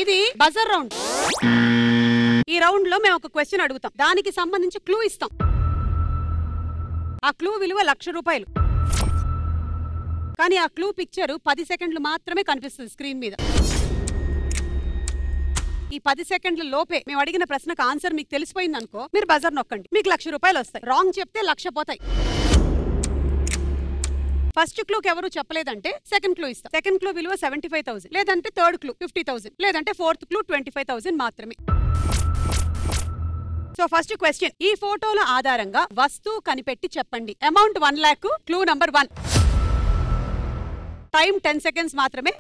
ఇది buzzer round. ఈ round లో మేము ఒక క్వశ్చన్ అడుగుతాం, దానికి సంబంధించి క్లూ ఇస్తాం. ఆ క్లూ విలువ 1,00,000 రూపాయలు. కానీ ఆ క్లూ పిక్చర్ 10 సెకండ్లు మాత్రమే కనిపిస్తుంది స్క్రీన్ మీద. ఈ 10 సెకండ్ల లోపే మేము అడిగిన ప్రశ్నకు ఆన్సర్ మీకు తెలిసిపోయింది అనుకో, మీరు బజర్ నొక్కండి, మీకు 1,00,000 రూపాయలు వస్తాయి. రాంగ్ చెప్తే 1,00,000 పోతాయి. ఫస్ట్ క్లూకి ఎవరు చెప్పలేదంటే సెకండ్ క్లూ ఇస్తాం. సెకండ్ క్లూ విలువ 75,000, లేదంటే థర్డ్ క్లూ 50,000, లేదంటే ఫోర్త్ క్లూ 25,000 మాత్రమే. సో ఫస్ట్ క్వశ్చన్, ఈ ఫోటోల ఆధారంగా వస్తువు కనిపెట్టి చెప్పండి. Amount 1,00,000. Clue number 1. Time 10 seconds మాత్రమే.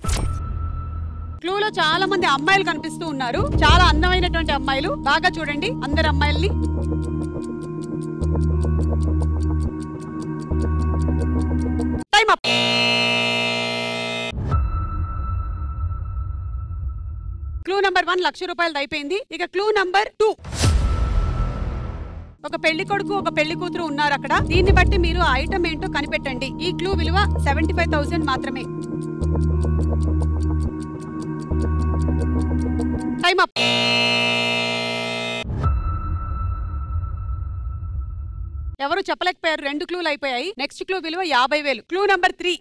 క్లూలో చాలా మంది అమ్మాయిలు కనిపిస్తూ ఉన్నారు, చాలా అందమైనటువంటి అమ్మాయిలు. బాగా చూడండి అందరు అమ్మాయిల్ని. Time up. క్లూ నంబర్ 1 1,00,000 రూపాయలు అయిపోయింది. ఇక క్లూ నంబర్ 2. ఒక పెళ్లి కొడుకు ఒక పెళ్లి కూతురు ఉన్నారు అక్కడ. దీన్ని బట్టి మీరు ఆ ఐటమ్ ఏంటో కనిపెట్టండి. ఈ క్లూ విలువ 75,000 మాత్రమే. Time up. ఎవరు చెప్పలేకపోయారు, 2 క్లూలు అయిపోయాయి. నెక్స్ట్ క్లూ విలువ 50,000. Clue number 3.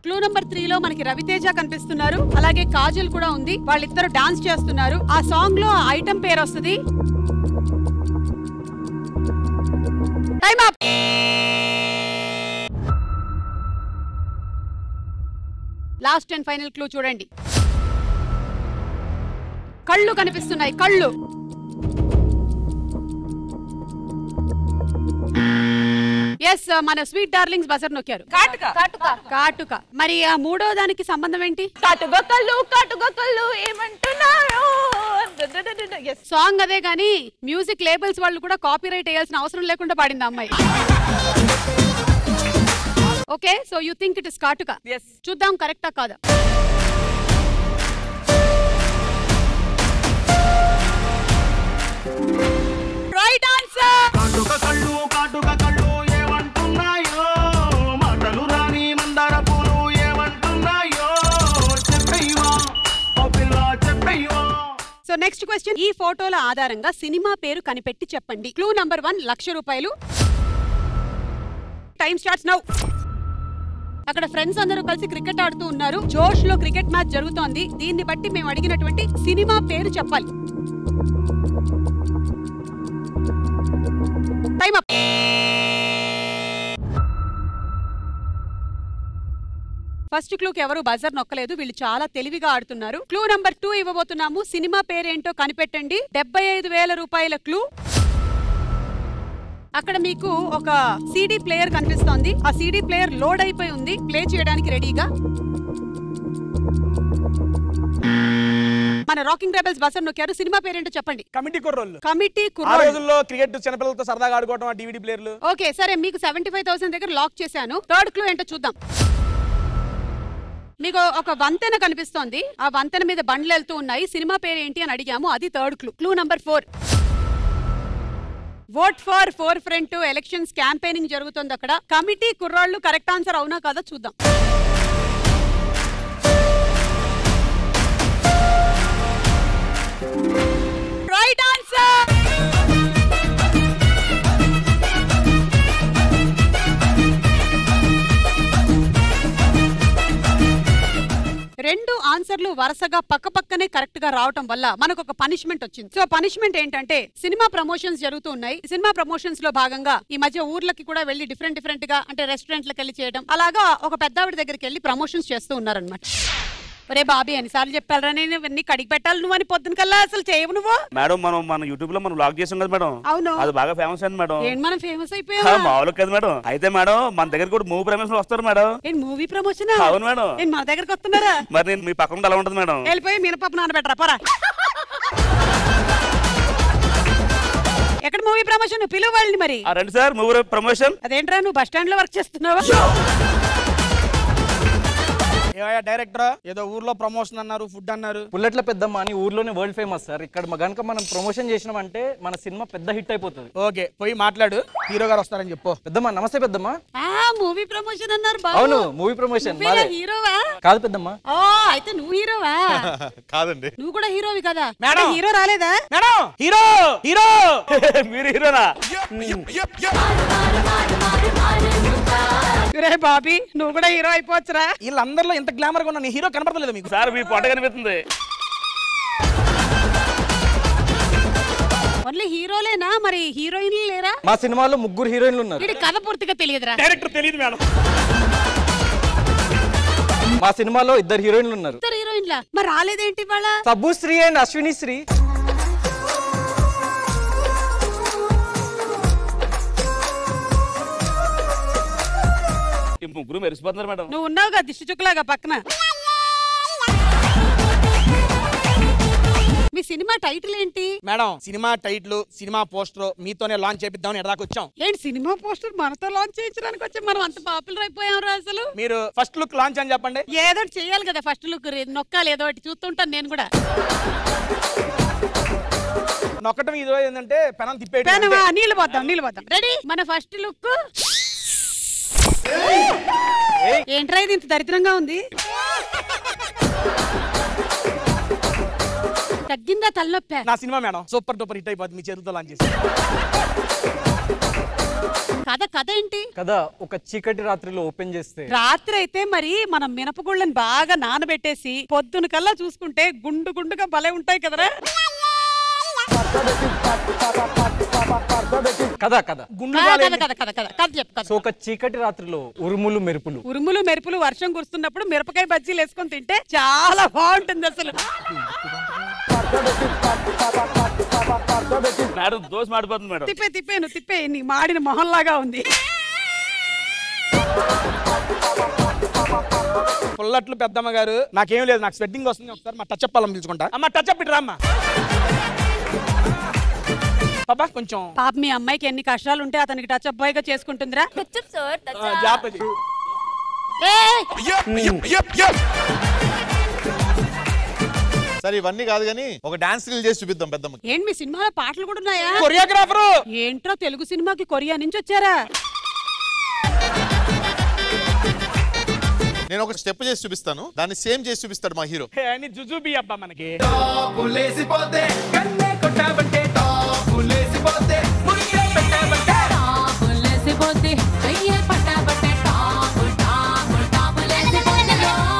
క్లూ నంబర్ 3 లో మనకి రవితేజ కనిపిస్తున్నారు, అలాగే కాజల్ కూడా ఉంది. వాళ్ళిద్దరు డాన్స్ చేస్తున్నారు. ఆ సాంగ్ లో ఐటమ్ పేరు వస్తుంది. Time up. Last and final clue చూడండి. కళ్ళు కనిపిస్తున్నాయి, కళ్ళు. ఎస్, మన స్వీట్ డార్లింగ్స్ బజర్ నొక్కారు. కాటుక. మరి ఆ మూడో దానికి సంబంధం ఏంటి? కాటుగొక్కలు ఏమంటున్నారో. సాంగ్ అదే గానీ మ్యూజిక్ లేబుల్స్ వాళ్ళు కూడా కాపీరైట్ వేయాల్సిన అవసరం లేకుండా పాడింది అమ్మాయి. Okay, so you think it is కాటుక. చూద్దాం కరెక్టా కాదా. Right answer. So next question, ఈ ఫోటోల ఆధారంగా సినిమా పేరు కనిపెట్టి చెప్పండి. క్లూ నంబర్ 1 1,00,000 రూపాయలు. Time starts now. అక్కడ ఫ్రెండ్స్ అందరూ కలిసి క్రికెట్ ఆడుతూ ఉన్నారు. జోష్ లో క్రికెట్ మ్యాచ్ జరుగుతోంది. దీన్ని బట్టి మేము అడిగినటువంటి సినిమా పేరు చెప్పాలి. Time up. ఫస్ట్ క్లూకి ఎవరు బజర్ నొక్కలేదు, వీళ్ళు చాలా తెలివిగా ఆడుతున్నారు. Clue number 2 ఇవ్వబోతున్నాము. సినిమా పేరేంటో కనిపెట్టండి. 75,000 రూపాయల క్లూ. అక్కడ మీకు ఒక సీడీ ప్లేయర్ కనిపిస్తోంది. ఆ సీడీ ప్లేయర్ లోడ్ అయిపోయి ఉంది, ప్లే చేయడానికి రెడీగా. మన రాకింగ్ రెబెల్స్ బజర్ నొక్కారు. సినిమా పేరేంటో చెప్పండి. కమిటీ కుర్రోళ్ళు. ఆ రోజుల్లో క్రికెట్ చిన్నపిల్లలతో సరదాగా ఆడుకోవడం, ఆ DVD ప్లేయర్లు. ఓకే సరే, మీకు 75,000 దగ్గర లాక్ చేశాను. థర్డ్ క్లూ ఏంటో చూద్దాం. మీకు ఒక వంతెన కనిపిస్తోంది, ఆ వంతెన మీద బండ్లు వెళ్తూ ఉన్నాయి. సినిమా పేరు ఏంటి అని అడిగాము, అది third clue. Clue number 4. Vote for 4 front elections campaigning జరుగుతుంది అక్కడ. కమిటీ కుర్రాళ్ళు కరెక్ట్ ఆన్సర్ అవునా కాదా చూద్దాం. Right answer. రెండు ఆన్సర్లు వరుసగా పక్కపక్కనే కరెక్ట్ గా రావటం వల్ల మనకు ఒక పనిష్మెంట్ వచ్చింది. సో పనిష్మెంట్ ఏంటంటే, సినిమా ప్రమోషన్స్ జరుగుతూ ఉన్నాయి. సినిమా ప్రమోషన్స్ లో భాగంగా ఈ మధ్య ఊర్లకి కూడా వెళ్లి డిఫరెంట్ గా, అంటే రెస్టారెంట్లకు వెళ్ళి చేయడం, అలాగా ఒక పెద్దావిడ దగ్గరికి వెళ్ళి ప్రమోషన్స్ చేస్తూ ఉన్నారనమాట. ఒరే బాబీ ఎన్నిసార్లు చెప్పాలరా, నేను ఇవన్నీ కడిగి పెట్టాలి నువ్వు అని పొద్దున కల్లా అసలు చేయవు నువ్వు. మేడం మన యూట్యూబ్ లో మనం వ్లాగ్ చేసాం కదా మేడం. అవును, అది బాగా ఫేమస్ అయింది మేడం. ఏంటి మనం ఫేమస్ అయిపోయాం? మామూలు కదా మేడం. అయితే మేడం మన దగ్గర కూడా మూవీ ప్రమోషన్ వస్తారు మేడం. ఏంటి మూవీ ప్రమోషన్? అవును మేడం. ఏంటి మన దగ్గరకు వస్తున్నారా? మరి నేను మీ పక్కన అలా ఉంటుంది మేడం. వెళ్ళిపోయి మినపప్పు నానబెట్టరా పోరా. ఎక్కడ మూవీ ప్రమోషన్? పిలువ వాళ్ళని మరి. రండి సార్ మూవీ ప్రమోషన్. అదేంట్రా నువ్వు బస్ స్టాండ్ లో వర్క్ చేస్తున్నావా? డైరెక్టర్ ఏదో ఊర్లో ప్రమోషన్ అన్నారు, ఫుడ్ అన్నారు. పుల్లట్ల పెద్దమ్మ అని ఊర్లోనే వరల్డ్ ఫేమస్ సార్. ఇక్కడ గనుక మనం ప్రమోషన్ చేసినామంటే మన సినిమా పెద్ద హిట్ అయిపోతుంది. ఓకే, పోయి మాట్లాడు, హీరో గారు వస్తారని చెప్పు. పెద్దమ్మ నమస్తే పెద్దమ్మ. మూవీ ప్రమోషన్ అన్నారు బాబు. అవును, మూవీ ప్రమోషన్. హీరోవా? కాదు పెద్దమ్మ. ఓ అయితే నువ్వు హీరోవా? కాదండి, నువ్వు కూడా హీరోవి కదా. మేడం హీరో రాలేదా? మేడం హీరో హీరో మీరు హీరోనా? రే బాబీ, నువ్వు కూడా హీరో అయిపోవచ్చురా. వీళ్ళందరిలో ఇంత గ్లామర్ గా ఉన్నా హీరో కనపడలేదు మీకు. సార్ మీ పొట్ట కనిపిస్తుంది. ఓన్లీ హీరోలేనా, మరి హీరోయిన్లు లేరా? మా సినిమాలో 3 హీరోయిన్లు ఉన్నారు. వీడి కథ పూర్తిగా తెలియదురా. డైరెక్టర్ తెలియదు మేడం. మా సినిమాలో 2 హీరోయిన్లు ఉన్నారు. 2 హీరోయిన్ల మరి రాలేదేంటి వాళ్ళ? సబ్బుశ్రీ అండ్ అశ్విని శ్రీ. ఈ ముగ్గురు మెరిసిపోతున్నారు మేడం. నువ్వు ఉన్నావుగా దిష్టి చుక్కలాగా పక్కన. మీ సినిమా టైటిల్ ఏంటి madam? Cinema title, cinema poster మీతోనే లాంచ్ చేపిద్దామని ఎడదాకా వచ్చాం. ఏంటి సినిమా పోస్టర్ మనతో లాంచ్ చేయించడానికి వచ్చి మనం అంత పాపులర్ అయిపోయాం రా అసలు. మీరు ఫస్ట్ లుక్ లాంచ్ అని చెప్పండి. ఏదో చెయ్యాలి కదా, ఫస్ట్ లుక్ నొక్కాలి, ఏదో ఒకటి చూస్తుంటాను నేను కూడా. నొక్కటం ఇది ఏంటంటే పెనం తిప్పేయడం. పెనమా? నీళ్ళు పోద్దాం. రెడీ? మన ఫస్ట్ లుక్. ఏంట్రా ఇది ఇంత దరిద్రంగా ఉంది? తగ్గిందా తలనొప్పి? నా cinema madam super duper hit అయిపోతుంది మీ చేతులతో లాంచ్ చేసి. కథ ఏంటి? కథ ఒక చీకటి రాత్రిలో ఓపెన్ చేస్తే. రాత్రి అయితే మరి మనం మినపగుళ్ళని బాగా నానబెట్టేసి పొద్దున కల్లా చూసుకుంటే గుండు గుండుగా భలే ఉంటాయి కదరా. కథ చెప్పు. సో ఒక చీకటి రాత్రిలో ఉరుములు మెరుపులు వర్షం కురుస్తున్నప్పుడు మిరపకాయ బజ్జీలు వేసుకొని తింటే చాలా బాగుంటుంది అసలు. మేడం దోశ మాడిపోతుంది మేడం. తిప్పే నీ మాడిన మొహంలాగా ఉంది. పుల్లట్లు పెద్దమ్మ గారు, నాకేం లేదు, నాకు స్వెట్టింగ్ వస్తుంది. ఒకసారి మా టచ్ అప్ వాళ్ళని పిలుచుకుంటా. అమ్మ టచ్ అప్ ఇట్రా అమ్మా. పాపా కొంచెం పాప మీ అమ్మాయికి ఎన్ని కష్టాలు ఉంటే అతనికి టచ్ అప్ బాయ్ గా చేసుకుంటుందిరా. సరే ఇవన్నీ కాదు కానీ ఒక డాన్స్ రీల్ చేసి చూపిద్దాం పెద్దమ్మ. ఏంటి మీ సినిమాలో పాటలు కూడా ఉన్నాయా? కొరియోగ్రాఫర్ ఏంట్రా తెలుగు సినిమాకి కొరియా నుంచి వచ్చారా? నేను ఒక స్టెప్ చేసి చూపిస్తాను, దాన్ని సేమ్ చేసి చూపిస్తాడు మా హీరో. జుజుబి అబ్బా మనకి.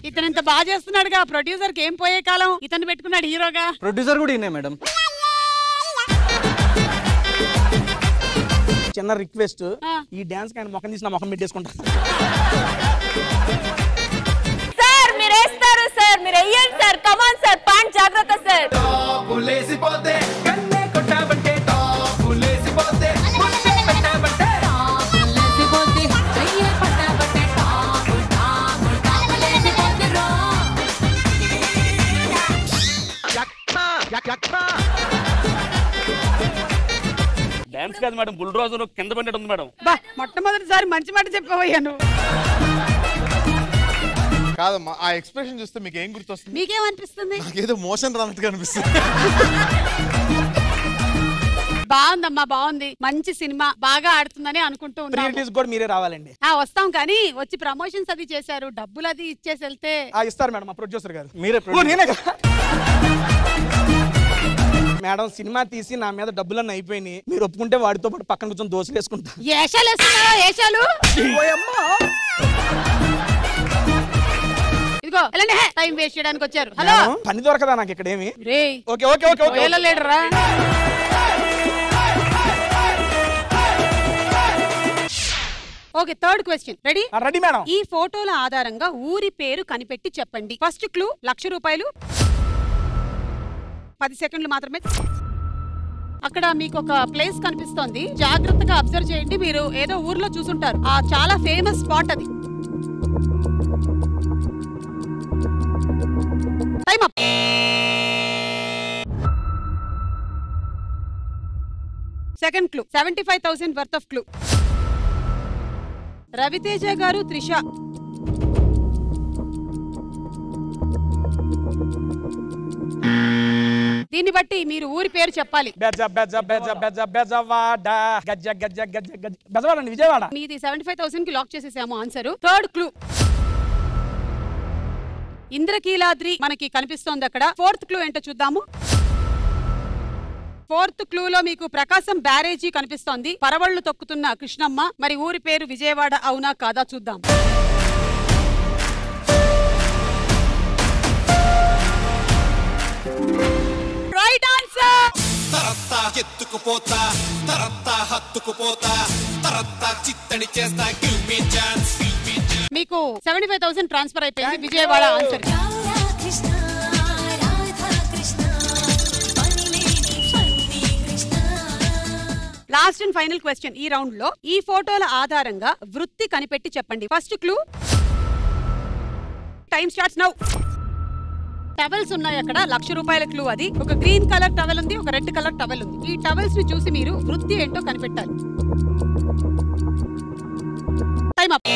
ఇతను ఇంత బాగా చేస్తున్నాడుగా, ప్రొడ్యూసర్ కి ఏం పోయే కాలం, ఇతను పెట్టుకున్నాడు హీరోగా. ప్రొడ్యూసర్ కూడా ఈయనే మేడం. చిన్న రిక్వెస్ట్, ఈ డాన్స్ కానీ మొఖం తీసి నా మొఖం పెట్టేసుకుంటా. సార్ మీరు వేస్తారు సార్, మీరు వెయ్యండి సార్. కమాన్ సార్, పాంట్ జాగ్రత్త సార్. డాన్స్ కాదు మేడం, బుల్ రోజు కింద పడినట్టు ఉంది మేడం. మొట్టమొదటిసారి మంచి మాట చెప్పవయ్యా నువ్వు. కాదమ్మా, ఆ ఎక్స్ప్రెషన్ చూస్తే మీకు ఏం గుర్తొస్తుంది? మీకేమనిపిస్తుంది? నాకేదో మోషన్ రానట్టుగా అనిపిస్తుంది. బాగుందమ్మా, బాగుంది, మంచి సినిమా, బాగా ఆడుతుందని అనుకుంటూ ఉన్నాను. కూడా మీరే రావాలండి. వస్తాం కానీ వచ్చి ప్రమోషన్స్ అది చేశారు, డబ్బులు అది ఇచ్చేసి వెళ్తే. ఇస్తారు మేడం మా ప్రొడ్యూసర్ గారు. మీరే మేడం సినిమా తీసి నా మీద డబ్బులన్నీ అయిపోయినాయి, మీరు ఒప్పుకుంటే వాడితో పాటు పక్కన కూర్చొని దోశలు వేసుకుంటా. ఏషాలు వేస్తున్నావా? ఏషాలు ఇదిగో టైం వేస్ట్ చేయడానికి వచ్చారు. హలో, పని దొరకదా నాకు ఇక్కడ ఏమి? ఓకే ఓకే ఓకే ఓకే వెళ్ళలేడరా. Okay, third question ready? Ready madam. ఈ ఫోటోల ఆధారంగా ఊరి పేరు కనిపెట్టి చెప్పండి. First clue ₹1,00,000. 10 సెకండ్లు మాత్రమే. అక్కడ మీకు ఒక ప్లేస్ కనిపిస్తోంది, జాగ్రత్తగా అబ్జర్వ్ చేయండి. మీరు ఏదో ఊర్లో చూసుంటారు, ఆ చాలా ఫేమస్ స్పాట్ అది. Time up. Second clue 75,000 worth of clue. Ravi Teja గారు, త్రిష. దీన్ని బట్టి మీరు ఊరి పేరు చెప్పాలి. బెజ బెజ బెజ బెజ బెజవాడ గజ్జ గజ్జ గజ్జ గజ్జ బెజవాడ అండి, విజయవాడ. మీది 75,000 కి లాక్ చేసేసాము ఆన్సర్. థర్డ్ క్లూ ఇంద్రకీలాద్రి మనకి కనిపిస్తోంది అక్కడ. ఫోర్త్ క్లూ ఏంటో చూద్దాము. ఫోర్త్ క్లూలో మీకు ప్రకాశం బ్యారేజీ కనిపిస్తోంది. పరవళ్లు తొక్కుతున్న కృష్ణమ్మ. మరి ఊరి పేరు విజయవాడ అవునా కాదా చూద్దాం. Right answer. తరత్తా ఎత్తుకుపోతా తరత్తా హత్తుకుపోతా తరత్తా చిత్తడి చేస్తా గివ్ మీ ఛాన్స్. మీకు 75,000 ట్రాన్స్ఫర్ అయిపోయింది. Vijayawada answer. Last and final question ఈ రౌండ్ లో. ఈ ఫోటోల ఆధారంగా వృత్తి కనిపెట్టి చెప్పండి. First clue. Time starts now. Towels ఉన్నాయి అక్కడ. 1,00,000 రూపాయల క్లూ అది. ఒక గ్రీన్ కలర్ టవల్ ఉంది, ఒక రెడ్ కలర్ టవల్ ఉంది. ఈ టవల్స్ ని చూసి మీరు వృత్తి ఏంటో కనిపెట్టాలి. Time up.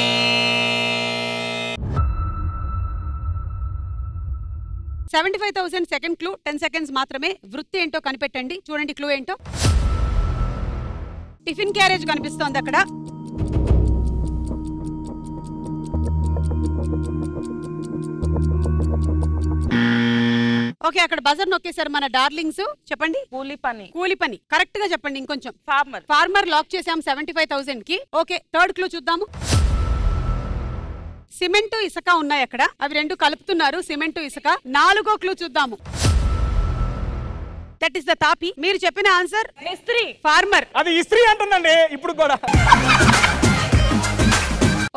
$75,000 second clue. 10 seconds మాత్రమే. వృత్తి ఏంటో కనిపెట్టండి. చూడండి క్లూ ఏంటో. టిఫిన్ క్యారేజ్ కనిపిస్తోంది అక్కడ. ఓకే, అక్కడ బజర్ నొక్కేశారు మన డార్లింగ్స్. చెప్పండి. కూలి పని కరెక్ట్ గా చెప్పండి. ఇంకొంచెం. ఫార్మర్ లాక్ చేసాం 75,000 కి. ఓకే, థర్డ్ క్లూ చూద్దాము. సిమెంట్ ఇసుక ఉన్నాయి అక్కడ. అవి రెండు కలుపుతున్నారు, సిమెంట్ ఇసుక. 4వ క్లూ చూద్దాము. దట్ ఈస్ ద తాపి. మీరు చెప్పిన ఆన్సర్ మిస్త్రీ. ఫార్మర్. అది ఇస్త్రీ అంటుందండి ఇప్పుడు కూడా.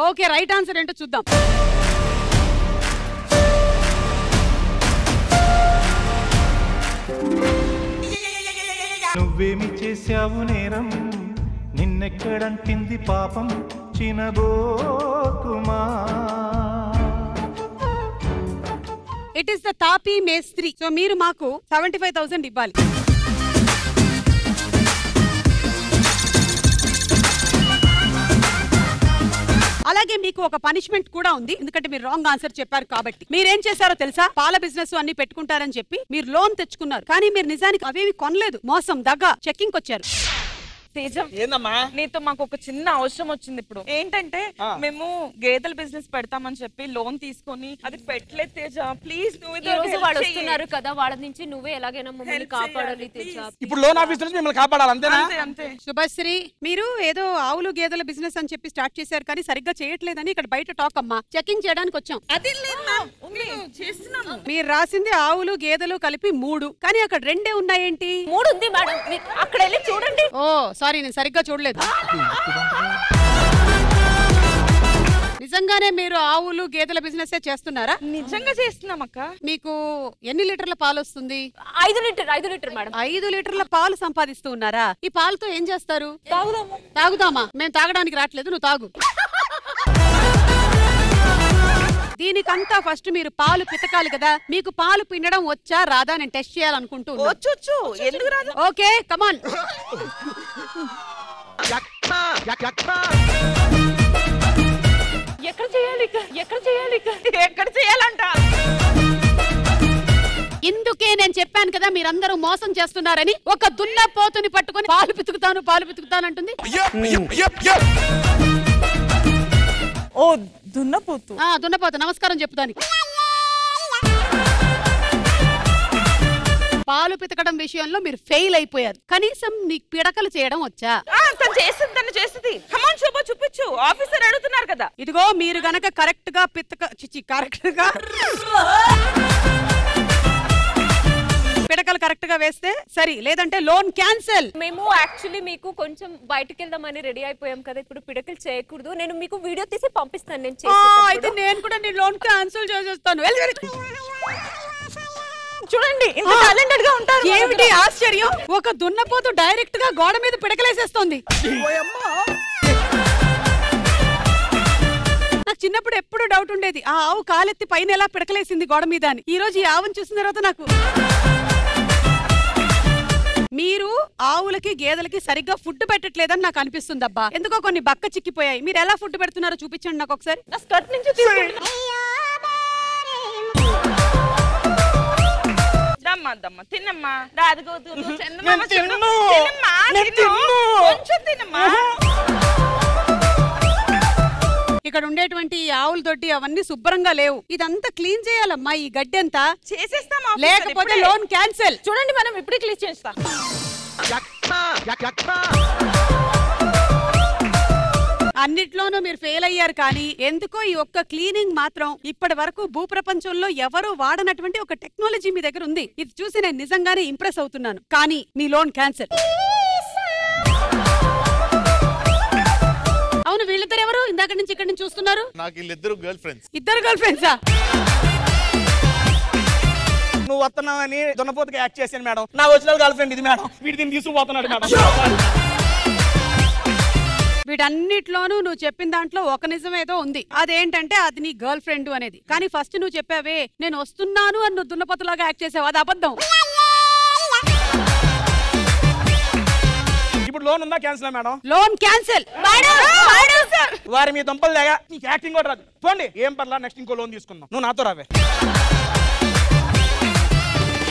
ఓకే, రైట్ ఆన్సర్ ఏంటో చూద్దాం. నువ్వేమి చేశావు నేరం, నిన్నెక్కడంటింది పాపం చినబోకుమా. ఇట్ ఈస్ ద తాపీ మేస్త్రి. సో మీరు మాకు 75,000 ఇవ్వాలి. అలాగే మీకు ఒక పనిష్మెంట్ కూడా ఉంది, ఎందుకంటే మీరు రాంగ్ ఆన్సర్ చెప్పారు కాబట్టి. మీరేం చేశారో తెలుసా? పాల బిజినెస్ అన్ని పెట్టుకుంటారని చెప్పి మీరు లోన్ తెచ్చుకున్నారు, కానీ మీరు నిజానికి అవేవి కొనలేదు. మోసం, దగ్గ, చెక్కింగ్ వచ్చారు. తేజం, ఏందమ్మా? నీతో మాకు ఒక చిన్న అవసరం వచ్చింది ఇప్పుడు. ఏంటంటే మేము గేదెల బిజినెస్ పెడతామని చెప్పి లోన్ తీసుకొని అది పెట్టలేదు తేజ. ప్లీజ్ నువ్వు ఈ రోజు వాళ్ళు వస్తున్నారు కదా, వాళ్ళ నుంచి నువ్వే ఎలాగైనా మమ్మల్ని కాపాడాలి తేజ. ఇప్పుడు లోన్ ఆఫీస్ నుంచి మిమ్మల్ని కాపాడాలి, అంతేనా? అంతే. శుభశ్రీ, మీరు ఏదో ఆవులు గేదెల బిజినెస్ అని చెప్పి స్టార్ట్ చేశారు, కానీ సరిగ్గా చేయట్లేదని ఇక్కడ బయట టాక్ అమ్మా. చెకింగ్ చేయడానికి వచ్చాం. మీరు రాసింది ఆవులు గేదెలు కలిపి 3, కానీ అక్కడ 2 ఉన్నాయేంటి? 3 ఉంది మేడం, అక్కడ వెళ్ళి చూడండి. ఓ సారీ, నేను సరిగ్గా చూడలేదు. నిజంగానే మీరు ఆవులు గేదెల బిజినెస్ చేస్తున్నారా? నిజంగా చేస్తున్నాం అక్క. మీకు ఎన్ని లీటర్ల పాలు వస్తుంది? 5 లీటర్ మేడం. 5 లీటర్ల పాలు సంపాదిస్తూ ఉన్నారా? ఈ పాలతో ఏం చేస్తారు? తాగుదామా? మేము తాగడానికి రావట్లేదు, నువ్వు తాగు. దీనికంతా ఫస్ట్ మీరు పాలు పితకాలి కదా. మీకు పాలు పిండడం వచ్చా రాదా నేను టెస్ట్ చేయాలనుకుంటూ. ఓకే, కమాన్. ఎక్కడ చేయాలంట? ఇందుకే నేను చెప్పాను కదా మీరందరూ మోసం చేస్తున్నారని. ఒక దున్నపోతుని పట్టుకొని పాలు పితుకుతాను అంటుంది. ఓ దున్నపోతు. దున్నపోతు నమస్కారం చెప్పుదానికి. పాలు పితకడం విషయంలో మీరు ఫెయిల్ అయిపోయారు. కనీసం నీకు పిడకలు చేయడం వచ్చా? తను చేస్తుంది. చూపించు, ఆఫీసర్ అడుగుతున్నారు కదా. ఇదిగో మీరు గనక కరెక్ట్ గా పిడకలు కరెక్ట్ గా వేస్తే సరి, లేదంటే లోన్ క్యాన్సిల్. మేము యాక్చువల్లీ మీకు కొంచెం బయటకు వెళ్దామని రెడీ అయిపోయాం కదా, ఇప్పుడు పిడకలు చేయకూడదు. నేను మీకు వీడియో తీసి పంపిస్తాను. నేను అయితే నేను కూడా నీ లోన్ క్యాన్సిల్ చేసేస్తాను. చూడండి, ఇంత టాలెంటెడ్ గా ఉంటారు. ఏమిటి ఆశ్చర్యం? ఒక దున్నపోతు డైరెక్ట్ గా గోడ మీద పిడకలేసేస్తోంది. నాకు చిన్నప్పుడు ఎప్పుడు డౌట్ ఉండేది, ఆ ఆవు కాలెత్తి పైన ఎలా పిడకలేసింది గోడ మీద అని. ఈ రోజు ఈ ఆవును చూసిన తర్వాత నాకు. మీరు ఆవులకి గేదెలకి సరిగ్గా ఫుడ్ పెట్టట్లేదని నాకు అనిపిస్తుంది అబ్బా. ఎందుకో కొన్ని బక్క చిక్కిపోయాయి. మీరు ఎలా ఫుడ్ పెడుతున్నారో చూపించండి నాకు ఒకసారి. నా స్కర్ట్ నుంచి వద్దమ్మా తినమ్మా రాదుగో కొంచెం తినమ్మా. ఇక్కడ ఉండేటువంటి ఆవుల దొడ్డి అవన్నీ శుభ్రంగా లేవు. ఇదంతా క్లీన్ చేయాలమ్మా. ఈ గడ్డి అంతా చేసేస్తామా, లేకపోతే లోన్ క్యాన్సిల్. చూడండి మనం ఇప్పుడే క్లీన్ చేస్తా. అన్నిట్లోనూ మీరు ఫెయిల్ అయ్యారు, కానీ ఎందుకో ఈ ఒక్క క్లీనింగ్ మాత్రం ఇప్పటి వరకు భూప్రపంచంలో ఎవరు వాడనటువంటి ఒక టెక్నాలజీ మీ దగ్గర ఉంది. ఇది చూసి నేను నిజంగానే ఇంప్రెస్ అవుతున్నాను. కానీ మీ లోన్ క్యాన్సిల్. అవును, వీళ్ళిద్దరు ఎవరు? ఇందాక నుంచి ఇక్కడ నుంచి చూస్తున్నారు. నాకు వీళ్ళిద్దరు గర్ల్ ఫ్రెండ్స్. ఇద్దరు గర్ల్ ఫ్రెండ్సా? నువ్వు వస్తున్నావని దున్నపోతుగా యాక్ట్ చేశాను మేడం. నా ఒరిజినల్ గర్ల్ ఫ్రెండ్ ఇది మేడం. వీడి దీన్ని తీసుకుపోతున్నాడు మేడం. వీటన్నిటిలోనూ నువ్వు చెప్పిన దాంట్లో ఒక నిజం ఏదో ఉంది. అదేంటంటే అది నీ గర్ల్ ఫ్రెండ్ అనేది. కానీ ఫస్ట్ నువ్వు చెప్పావే నేను వస్తున్నాను అని నువ్వు దున్నపోతులాగా యాక్ట్ చేసావు, అది అబద్ధం. ఇప్పుడు లోన్ ఉందా క్యాన్సిల్ మేడం? Loan cancel. వారి మీ దుంపలు లేగా నీకు యాక్టింగ్ కూడా రాదు. పోండి, ఏం పర్లా, నెక్స్ట్ ఇంకో లోన్ తీసుకుందాం. నువ్వు నాతో రావే.